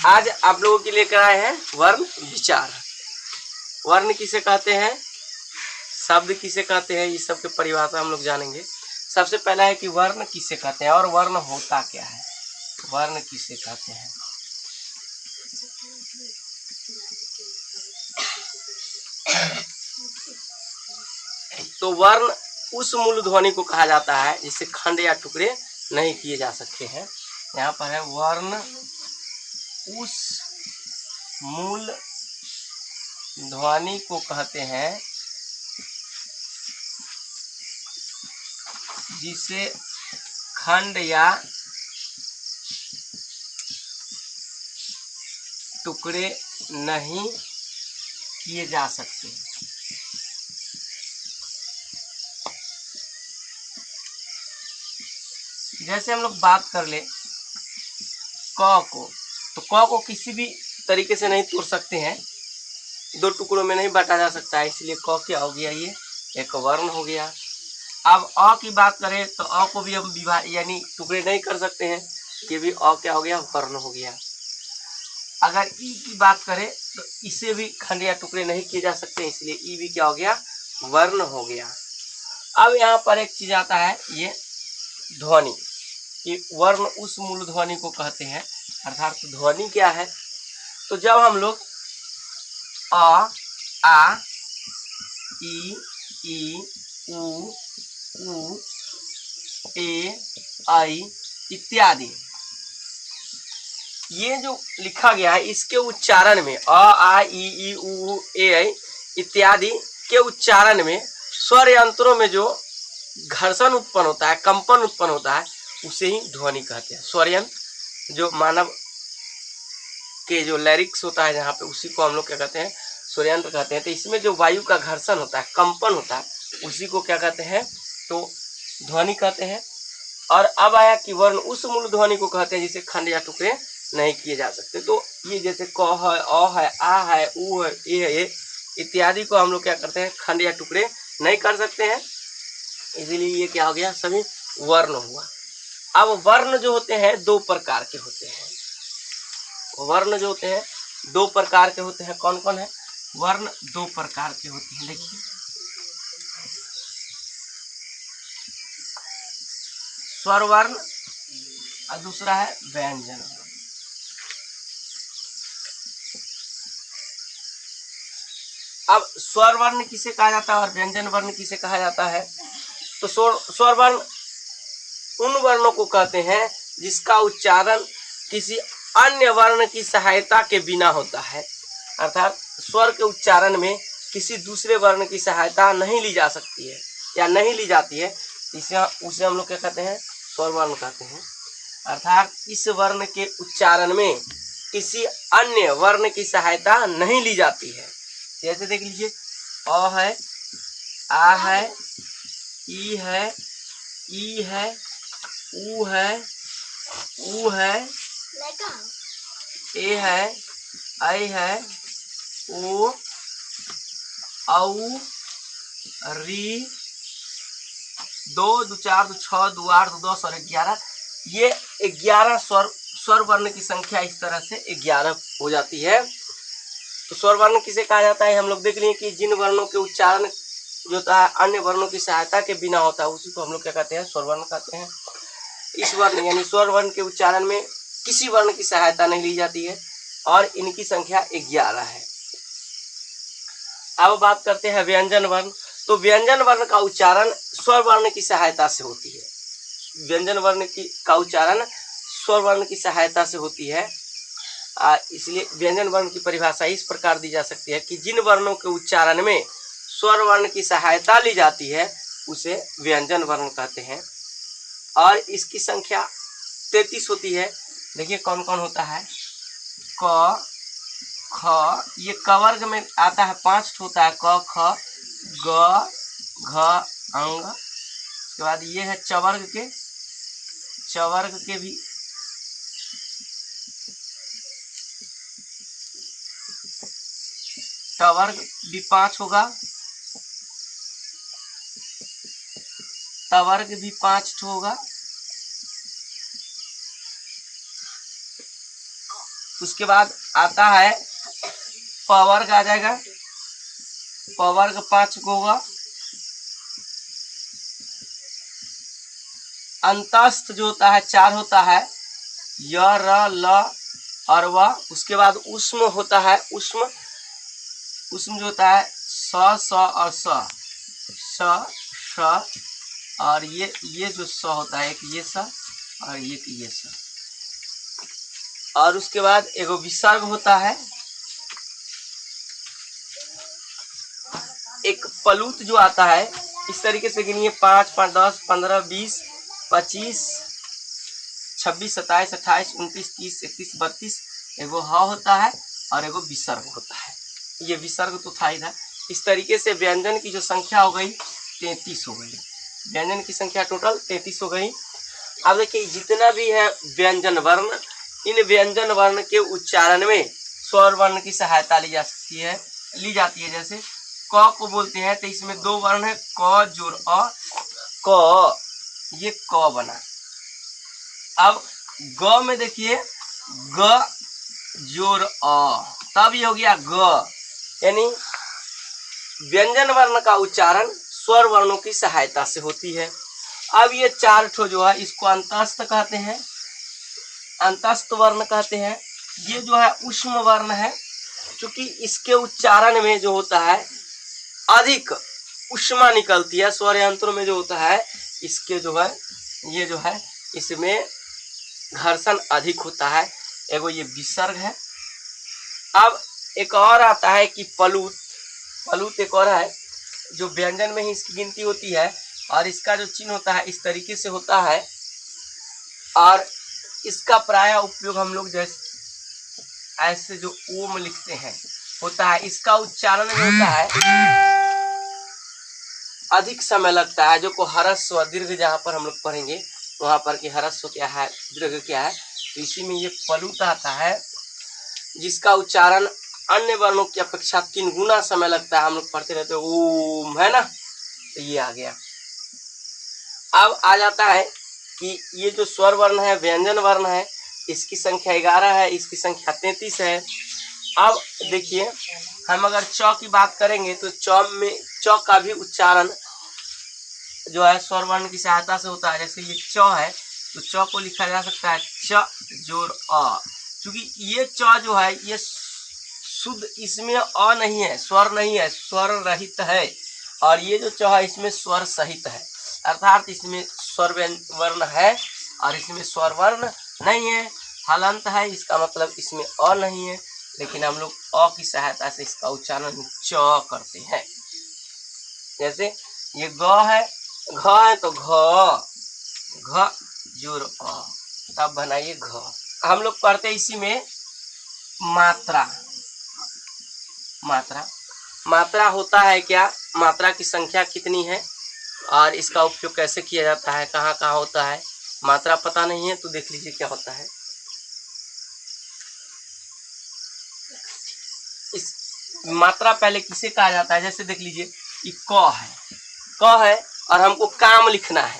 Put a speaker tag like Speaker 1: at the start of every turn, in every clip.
Speaker 1: आज आप लोगों के लिए लेकर आए हैं वर्ण विचार। वर्ण किसे कहते हैं, शब्द किसे कहते हैं, इस सब के परिभाषा हम लोग जानेंगे। सबसे पहला है कि वर्ण किसे कहते हैं और वर्ण होता क्या है। वर्ण किसे कहते हैं? तो वर्ण उस मूल ध्वनि को कहा जाता है जिससे खंड या टुकड़े नहीं किए जा सकते हैं। यहाँ पर है वर्ण उस मूल ध्वनि को कहते हैं जिसे खंड या टुकड़े नहीं किए जा सकते। जैसे हम लोग बात कर ले क को, तो क को किसी भी तरीके से नहीं तोड़ सकते हैं, दो टुकड़ों में नहीं बांटा जा सकता है, इसलिए क क्या हो गया, ये एक वर्ण हो गया। अब अ की बात करें तो अ को भी हम विभाजन यानी टुकड़े नहीं कर सकते हैं, ये भी अ क्या हो गया, वर्ण हो गया। अगर ई की बात करें तो इसे भी खंड या टुकड़े नहीं किए जा सकते, इसलिए ई भी क्या हो गया, वर्ण हो गया। अब यहाँ पर एक चीज आता है, ये ध्वनि, कि वर्ण उस मूल ध्वनि को कहते हैं, अर्थात ध्वनि क्या है। तो जब हम लोग अ, आ, ई, उ, ए, ऐ इत्यादि ये जो लिखा गया है, इसके उच्चारण में अ, आ, ई, उ, ए, ऐ इत्यादि के उच्चारण में स्वर यंत्रों में जो घर्षण उत्पन्न होता है, कंपन उत्पन्न होता है, उसे ही ध्वनि कहते हैं। स्वर यंत्र जो मानव के जो लैरिक्स होता है जहाँ पे, उसी को हम लोग क्या कहते हैं, स्वर यंत्र कहते हैं। तो इसमें जो वायु का घर्षण होता है, कंपन होता है, उसी को क्या कहते हैं, तो ध्वनि कहते हैं। और अब आया कि वर्ण उस मूल ध्वनि को कहते हैं जिसे खंड या टुकड़े नहीं किए जा सकते। तो ये जैसे क है, अ है, आ है, उ है, ए है इत्यादि को हम लोग क्या करते हैं, खंड या टुकड़े नहीं कर सकते हैं, इसीलिए ये क्या हो गया, सभी वर्ण हुआ। अब वर्ण जो होते हैं दो प्रकार के होते हैं। वर्ण जो होते हैं दो प्रकार के होते हैं। कौन कौन है? वर्ण दो प्रकार के होते हैं, देखिए स्वर वर्ण और दूसरा है व्यंजन वर्ण। अब स्वर वर्ण किसे कहा जाता है और व्यंजन वर्ण किसे कहा जाता है? तो स्वर वर्ण उन वर्णों को कहते हैं जिसका उच्चारण किसी अन्य वर्ण की सहायता के बिना होता है, अर्थात स्वर के उच्चारण में किसी दूसरे वर्ण की सहायता नहीं ली जा सकती है या नहीं ली जाती है, उसे हम लोग क्या कहते हैं, स्वर वर्ण कहते हैं। अर्थात इस वर्ण के उच्चारण में किसी अन्य वर्ण की सहायता नहीं ली जाती है। जैसे देख लीजिए, अ है, आ है, ई है, उ है, ए है, ऐ है, ओ, औ, री, 2, 2, 4, 2, 6, 2, 8, 2, 10 और 11, ये 11 स्वर वर्ण की संख्या इस तरह से 11 हो जाती है। तो स्वर वर्ण किसे कहा जाता है, हम लोग देख लिए कि जिन वर्णों के उच्चारण जो होता है अन्य वर्णों की सहायता के बिना होता है, उसी को हम लोग क्या कहते हैं, स्वर वर्ण कहते हैं। इस वर्ण यानी स्वर वर्ण के उच्चारण में किसी वर्ण की सहायता नहीं ली जाती है और इनकी संख्या 11 है। अब बात करते हैं व्यंजन वर्ण। तो व्यंजन वर्ण का उच्चारण स्वर वर्ण की सहायता से होती है। व्यंजन वर्ण का उच्चारण स्वर वर्ण की सहायता से होती है। इसलिए व्यंजन वर्ण की परिभाषा इस प्रकार दी जा सकती है कि जिन वर्णों के उच्चारण में स्वर वर्ण की सहायता ली जाती है उसे व्यंजन वर्ण कहते हैं और इसकी संख्या 33 होती है। देखिए कौन कौन होता है, क, ख, ये क वर्ग में आता है, 5 होता है, क, ख, ग, घ, अंग। उसके बाद ये है चवर्ग के भी टवर्ग भी 5 होगा। तवर्ग भी 5 ठो होगा। उसके बाद आता है पवर्ग आ जाएगा, पवर्ग 5 को होगा। अंतस्थ जो होता है 4 होता है, य र ल और व। उसके बाद उष्म होता है, उष्म जो होता है स और स, और ये जो स होता है, एक ये स और ये स। और उसके बाद एगो विसर्ग होता है, एक पलूत जो आता है। इस तरीके से गिनिए 5, 5, 10, 15, 20, 25, 26, 27, 28, 29, 30, 31, 32। एगो ह होता है और एगो विसर्ग होता है। ये विसर्ग तो था ही था। इस तरीके से व्यंजन की जो संख्या हो गई 33 हो गई। व्यंजन की संख्या टोटल 33 हो गई। अब देखिए जितना भी है व्यंजन वर्ण, इन व्यंजन वर्ण के उच्चारण में स्वर वर्ण की सहायता ली जाती है। जैसे क को बोलते हैं तो इसमें 2 वर्ण है, क जोड़ अ, क, ये क बना। अब ग में देखिए ग जोड़ अ, तब ये हो गया ग। यानी व्यंजन वर्ण का उच्चारण स्वर वर्णों की सहायता से होती है। अब ये 4 ठो जो है इसको अंतस्थ कहते हैं, अंतस्थ वर्ण कहते हैं। ये जो है उष्म वर्ण है, क्योंकि इसके उच्चारण में जो होता है अधिक उष्मा निकलती है। स्वर यंत्रों में जो होता है इसके जो है ये जो है इसमें घर्षण अधिक होता है। एगो ये विसर्ग है। अब एक और आता है कि पलूत। पलूत एक और है जो व्यंजन में ही इसकी गिनती होती है, और इसका जो चिन्ह होता है इस तरीके से होता है। और इसका प्राय उपयोग हम लोग जैसे ऐसे जो ओम लिखते हैं होता है, इसका उच्चारण में होता है अधिक समय लगता है। जो को ह्रस्व दीर्घ जहाँ पर हम लोग पढ़ेंगे वहाँ पर कि ह्रस्व क्या है दीर्घ क्या है, तो इसी में ये पलूत आता है जिसका उच्चारण अन्य वर्णों की अपेक्षा 3 गुना समय लगता है। हम लोग पढ़ते रहते हैं ओम, है ना, तो ये आ गया। अब आ जाता है कि ये जो स्वर वर्ण है व्यंजन वर्ण है, इसकी संख्या 11 है, इसकी संख्या 33 है। अब देखिए हम अगर च की बात करेंगे तो च का भी उच्चारण जो है स्वर वर्ण की सहायता से होता है। जैसे ये च है तो च को लिखा जा सकता है च जोड़ अ, क्योंकि ये च जो है ये शुद्ध, इसमें अ नहीं है, स्वर नहीं है, स्वर रहित है। और ये जो च है इसमें स्वर सहित है, अर्थात इसमें स्वर वर्ण है और इसमें स्वर वर्ण नहीं है। हलंत है, इसका मतलब इसमें अ नहीं है, लेकिन हम लोग अ की सहायता से इसका उच्चारण च करते हैं। जैसे ये ग है, घ है तो घ जोड़ अ, तब बनाइए घ। हम लोग पढ़ते इसी में मात्रा। मात्रा होता है क्या, मात्रा की संख्या कितनी है और इसका उपयोग कैसे किया जाता है, कहाँ कहाँ होता है। मात्रा पता नहीं है तो देख लीजिए क्या होता है। इस मात्रा पहले किसे कहा जाता है, जैसे देख लीजिए ये क है और हमको काम लिखना है।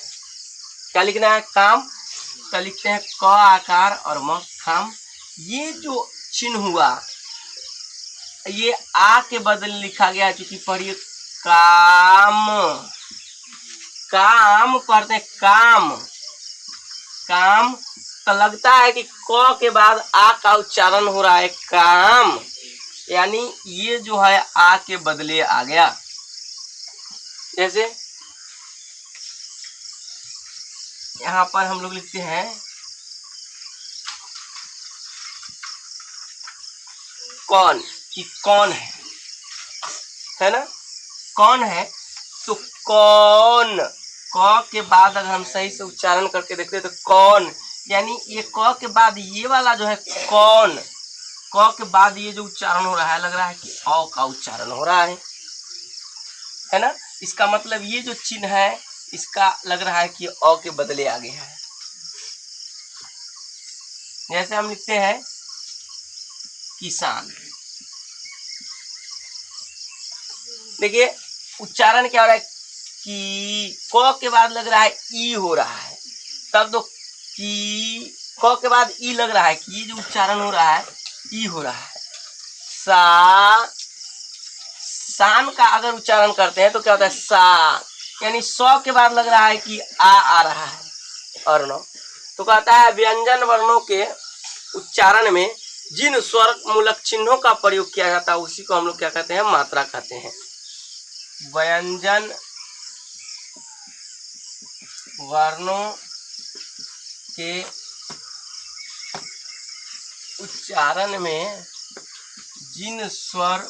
Speaker 1: क्या लिखना है, काम, तो लिखते हैं क आकार और म काम। ये जो चिन्ह हुआ ये आ के बदले लिखा गया, चूंकि पढ़िए काम, काम पढ़ते हैं काम, तो लगता है कि क के बाद आ का उच्चारण हो रहा है काम, यानी ये जो है आ के बदले आ गया। जैसे यहाँ पर हम लोग लिखते हैं कौन, कि कौन है ना, कौन है, तो कौन, क के बाद अगर हम सही से उच्चारण करके देखते हैं तो कौन, यानी ये क के बाद ये वाला जो है कौन, क के बाद ये जो उच्चारण हो रहा है लग रहा है कि अ का उच्चारण हो रहा है ना। इसका मतलब ये जो चिन्ह है इसका लग रहा है कि अ के बदले आ गया है। जैसे हम लिखते हैं किसान, देखिए उच्चारण क्या हो रहा है की, क के बाद लग रहा है ई हो रहा है, तब तो की, क के बाद ई लग रहा है कि ये जो उच्चारण हो रहा है ई हो रहा है। सा, शान का अगर उच्चारण करते हैं तो क्या होता है सा, यानी सौ के बाद लग रहा है कि आ रहा है अर्णव। तो कहता है व्यंजन वर्णों के उच्चारण में जिन स्वर मूलक चिन्हों का प्रयोग किया जाता है उसी को हम लोग क्या कहते हैं, मात्रा कहते हैं। व्यंजन वर्णों के उच्चारण में जिन स्वर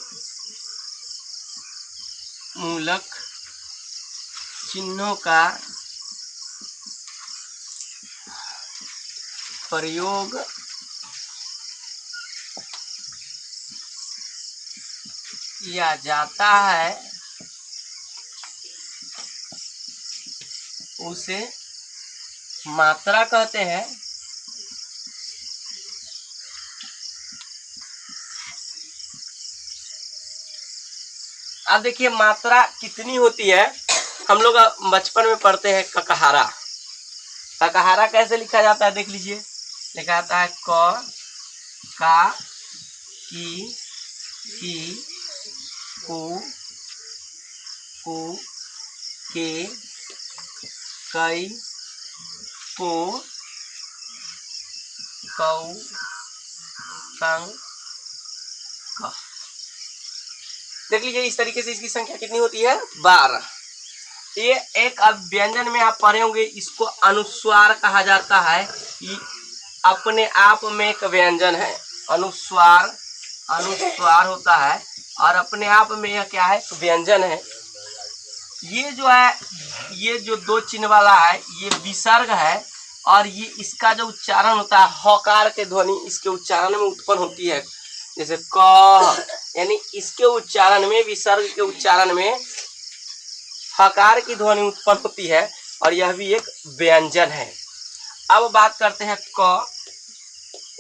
Speaker 1: मूलक चिन्हों का प्रयोग किया जाता है उसे मात्रा कहते हैं। अब देखिए मात्रा कितनी होती है, हम लोग बचपन में पढ़ते हैं ककहारा। ककहारा कैसे लिखा जाता है देख लीजिए, लिखा जाता है क, का, की, कु, के, कई, को, कौ, कं, क। देख लीजिए इस तरीके से इसकी संख्या कितनी होती है, 12। ये एक अब व्यंजन में आप पढ़े होंगे, इसको अनुस्वार कहा जाता है। ये अपने आप में एक व्यंजन है, अनुस्वार, अनुस्वार होता है और अपने आप में यह क्या है, व्यंजन है। ये जो है, ये जो दो चिन्ह वाला है ये विसर्ग है और ये इसका जो उच्चारण होता है हकार के ध्वनि इसके उच्चारण में उत्पन्न होती है। जैसे क, यानी इसके उच्चारण में, विसर्ग के उच्चारण में हकार की ध्वनि उत्पन्न होती है और यह भी एक व्यंजन है। अब बात करते हैं क,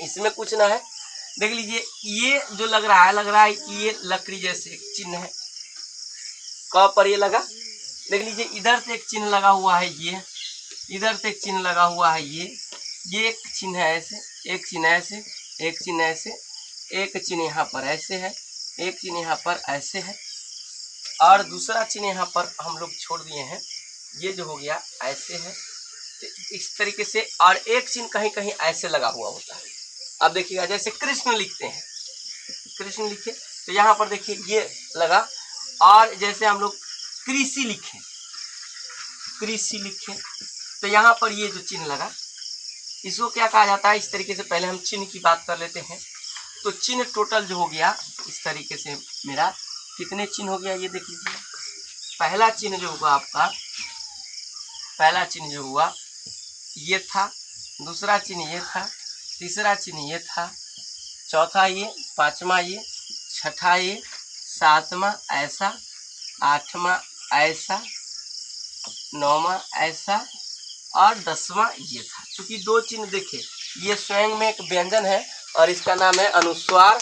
Speaker 1: इसमें कुछ ना है, देख लीजिए ये जो लग रहा है ये लकड़ी जैसे एक चिन्ह है, क पर ये लगा, देख लीजिए इधर से एक चिन्ह लगा हुआ है, ये इधर से एक चिन्ह लगा हुआ है, ये एक चिन्ह है ऐसे, एक चिन्ह ऐसे, एक चिन्ह ऐसे, एक चिन्ह यहाँ पर ऐसे है, एक चिन्ह यहाँ पर ऐसे है और दूसरा चिन्ह यहाँ पर हम लोग छोड़ दिए हैं, ये जो हो गया ऐसे है इस तरीके से, और एक चिन्ह कहीं कहीं ऐसे लगा हुआ होता है। अब देखिएगा जैसे कृष्ण लिखते हैं, कृष्ण लिखे तो यहाँ पर देखिए ये लगा, और जैसे हम लोग कृषि लिखे, कृषि लिखे तो यहाँ पर ये जो चिन्ह लगा इसको क्या कहा जाता है। इस तरीके से पहले हम चिन्ह की बात कर लेते हैं। तो चिन्ह टोटल जो हो गया इस तरीके से, मेरा कितने चिन्ह हो गया ये देख लीजिए। पहला चिन्ह जो हुआ आपका, पहला चिन्ह जो हुआ ये था, दूसरा चिन्ह ये था, तीसरा चिन्ह ये था, चौथा ये, पांचवा ये, छठा ये, सातवां ऐसा, आठवां ऐसा, नौवां ऐसा और 10वां ये था। क्योंकि दो चिन्ह देखे, ये स्वयं में एक व्यंजन है और इसका नाम है अनुस्वार,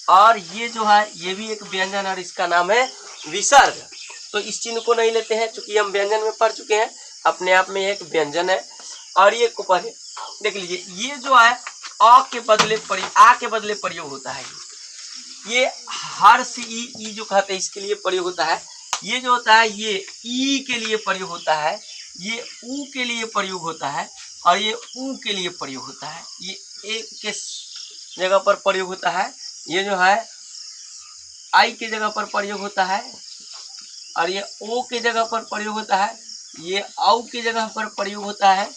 Speaker 1: और ये जो है ये भी एक व्यंजन और इसका नाम है विसर्ग। तो इस चिन्ह को नहीं लेते हैं क्योंकि हम व्यंजन में पढ़ चुके हैं, अपने आप में एक व्यंजन है। और ये को पढ़े देख लीजिए, ये जो है आ के बदले प्रयोग होता है। ये हर से ई जो कहते हैं इसके लिए प्रयोग होता है। ये जो होता है ये ई के लिए प्रयोग होता है, ये ऊ के लिए प्रयोग होता है और ये ऊ के लिए प्रयोग होता है। ये एक के जगह पर प्रयोग होता है, ये जो है आई के जगह पर प्रयोग होता है और ये ओ के जगह पर प्रयोग होता है, ये औ के जगह पर प्रयोग होता है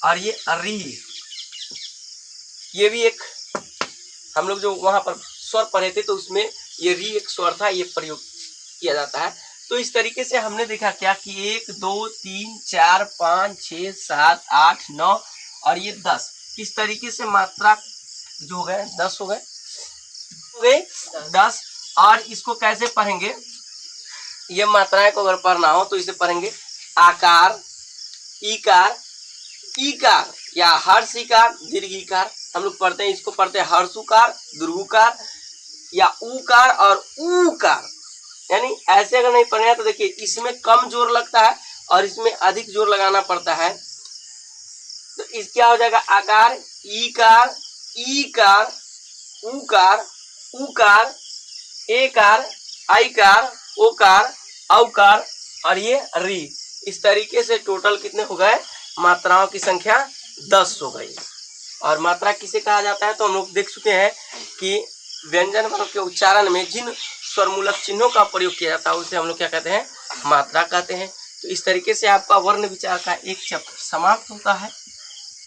Speaker 1: और ये री, ये भी एक हम लोग जो वहां पर स्वर पढ़े थे तो उसमें ये री एक स्वर था, ये प्रयोग किया जाता है। तो इस तरीके से हमने देखा क्या कि 1 2 3 4 5 6 7 8 9 और ये 10, इस तरीके से मात्रा जो हो गए 10 हो गए 10। और इसको कैसे पढ़ेंगे, ये मात्राएं को अगर पढ़ना हो तो इसे पढ़ेंगे आकार, ईकार, ईकार या हर्ष ईकार, दीर्घ ईकार। हम लोग पढ़ते हैं, इसको पढ़ते हैं हर्षुकार, दीर्घुकार या ऊकार और ऊकार। यानी ऐसे अगर नहीं पढ़े हैं तो देखिए इसमें कम जोर लगता है और इसमें अधिक जोर लगाना पड़ता है। तो इस क्या हो जाएगा, आकार, ईकार, ईकार, उकार, उकार, एकार, आईकार, ओकार, औकार और ये री। इस तरीके से टोटल कितने हो गए, मात्राओं की संख्या 10 हो गई। और मात्रा किसे कहा जाता है, तो हम लोग देख चुके हैं कि व्यंजन वर्णों के उच्चारण में जिन स्वरमूलक चिन्हों का प्रयोग किया जाता है उसे हम लोग क्या कहते हैं, मात्रा कहते हैं। तो इस तरीके से आपका वर्ण विचार का एक चैप्टर समाप्त होता है।